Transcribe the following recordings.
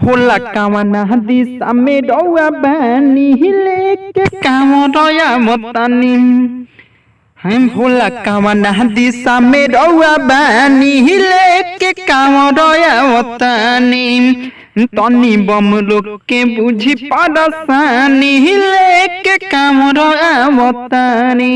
भोला कामना दिशा में रउआ बानी लेके कामरया मतानी। हम भोला कामना दिशा में रउआ बानी लेके कामरया मतानी। तनी बम लोग के बुझी परेशानी लेके कामरया मतानी।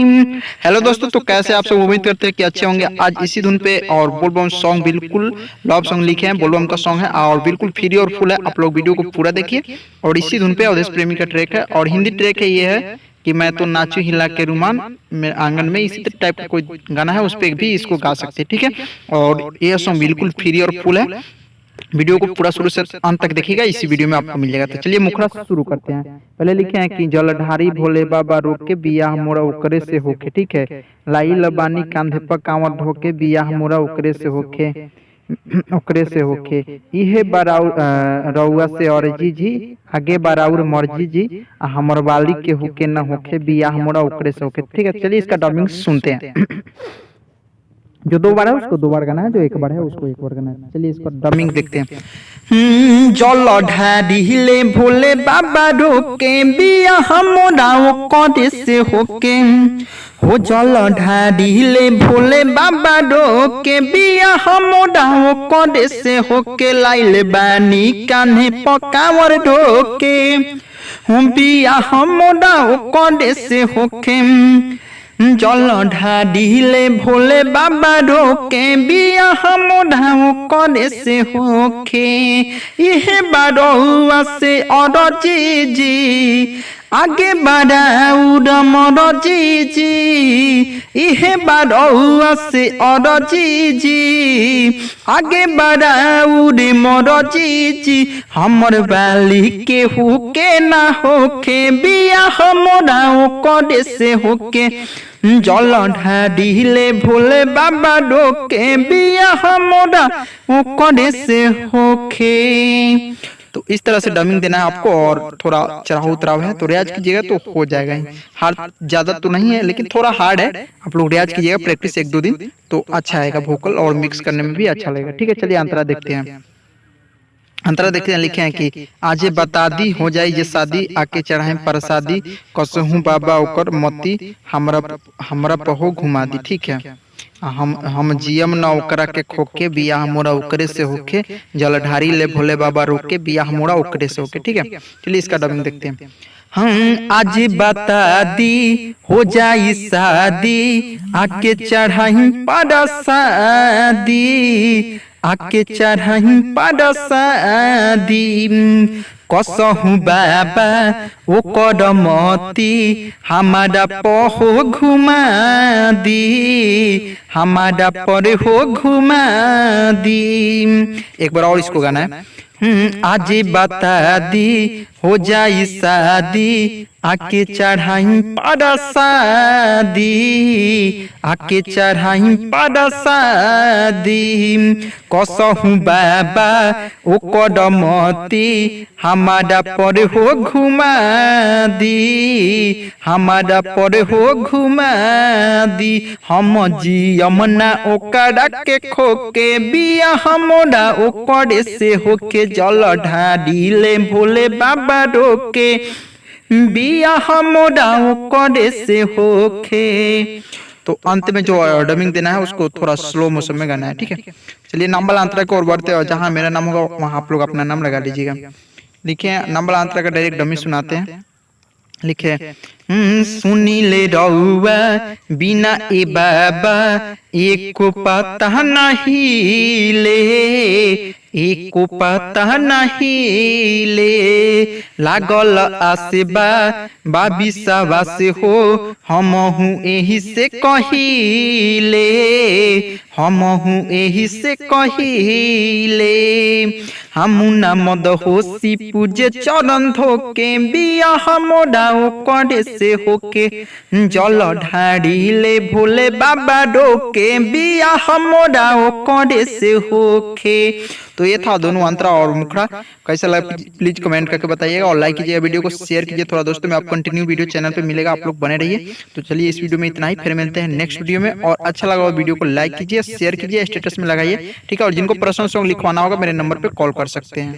हेलो दोस्तों, तो कैसे आप सब? उम्मीद करते हैं कि अच्छे होंगे। आज इसी धुन पे और बोलबम सॉन्ग बिल्कुल लव सॉन्ग लिखे हैं, बोलबम का सॉन्ग है और बिल्कुल फ्री और फुल है। आप लोग वीडियो को पूरा देखिए। और इसी धुन पे अवधेश प्रेमी का ट्रैक है और हिंदी ट्रैक है, ये है कि मैं तो नाचू हिला के रुमान मेरे आंगन में। इसी टाइप का कोई गाना है, उस पर भी इसको गा सकते हैं, ठीक है। और ये सॉन्ग बिल्कुल फ्री और फुल है। वीडियो को पूरा शुरू से अंत तक देखिएगा, इसी वीडियो में आपको मिल जाएगा। तो चलिए मुखड़ा शुरू करते हैं। पहले लिखे हैं कि जलधारी भोले बाबा रोके बियाह मोरा ओकरे से होके, ठीक है। लाई लबानी कांधे पर कांवर ढोके बियाह मोरा ओकरे से होके, ओकरे से होके। इहे बाराउर रउआ से और जी आगे बाराउर मर्जी जी हमर वाली के होके न होके बियाह मोरा ओकरे से होके, ठीक है। चलिए इसका डबिंग सुनते हैं। जो दो बार है उसको दो बार गाना है, जो एक बार है उसको एक बार गाना है। चलिए इसको डबिंग देखते हैं। जलधारी भोले बाबा रोके बियाह मोरा ओकरे से होके, हो जलधारी भोले बाबा रोके बियाह मोरा ओकरे से होके। लाइल बानी कान्हे पकावर ढोके, हो बियाह मोरा ओकरे से होके। जलधारी भोले बाबा रोके बियाह मोरा ओकरे से होके। इहे बारौआ से और जी आगे बाराउर मरजी जी। इहे बारौआ से और जी आगे बाराउर मरजी जी हमर बाली के हुके ना होके बियाह मोरा ओकरे से होके। जलधारी भोले बाबा रोके बियाह मोरा ओकरे से होके। तो इस तरह से डबिंग देना है आपको और थोड़ा चढ़ाव उतराव है, तो रियाज कीजिएगा तो हो जाएगा। हार्ड ज्यादा तो नहीं है लेकिन थोड़ा हार्ड है। आप लोग रियाज कीजिएगा, प्रैक्टिस एक दो दिन तो अच्छा आएगा। वोकल और मिक्स करने में भी अच्छा लगेगा, ठीक है। चलिए अंतरा देखते हैं। अंतरा देखते हैं। लिखे हैं कि आजे बता दी हो जाई जे शादी आके चढ़ाए प्रसादी कसहू बाबा ओकर मती हमरा पहो घुमा दी, ठीक है। हम जियम न ओकरा के खोके बियाह मोरा ओकरे से होके। जलधारी भोले बाबा रोके बियाह मोरा ओकरे से होके, ठीक है। चलिए इसका डबिंग देखते हैं। हम आज बता दी हो जाई शादी आके चढ़ाई प्रसादी, आके चढ़ाई प्रसादी कसहू बाबा ओकर मती हमारा पहो घुमा दी, हमारा पर हो घुमा दी। एक बार और इसको गाना है। आज बता दी हो जाई शादी आके चढ़ाई प्रसादी, आके चढ़ाई प्रसादी कसहू बाबा ओकर मती हमारा पर हो घुमा दी, हमारा पर हो घुमा दी। हम जियम ना ओकरा के खोके बियाह मोरा ओकरे से होके। जलधारी भोले बाबा रोके बियाह मोरा ओकरे से होके। तो अंत में जो डबिंग देना है उसको थोड़ा स्लो मोशन में गाना है, ठीक है। चलिए नंबर अंतरा को और बढ़ते हैं। जहां मेरा नाम होगा वहां आप लोग अपना नाम लगा लीजिएगा। लिखे नंबर अंतरा का डायरेक्ट डमी सुनाते हैं। लिखे सुनी ले रउआ बिना ए बाबा एको पता नहीं ले, एको पता नहीं ले। लागल आसेबा बाबिसावा से हो हम हूँ एही से कहिले, हम हूँ एही से कहिले। हम ना मद होशी पूजे चरण धोके बियाह मोरा ओकरे से होके। जलधारी भोले बाबा रोके बियाह मोरा ओकरे से होके। तो ये था दोनों अंतरा और मुखड़ा। कैसा लगा प्लीज कमेंट करके बताइएगा और लाइक कीजिएगा, वीडियो को शेयर कीजिए थोड़ा दोस्तों में। आप कंटिन्यू वीडियो चैनल पे मिलेगा, आप लोग बने रहिए। तो चलिए इस वीडियो में इतना ही, फिर मिलते हैं नेक्स्ट वीडियो में। और अच्छा लगा वीडियो को लाइक कीजिए, शेयर कीजिए, स्टेटस में लगाइए, ठीक है। और जिनको पर्सनल सॉन्ग लिखवाना होगा मेरे नंबर पे कॉल कर सकते हैं।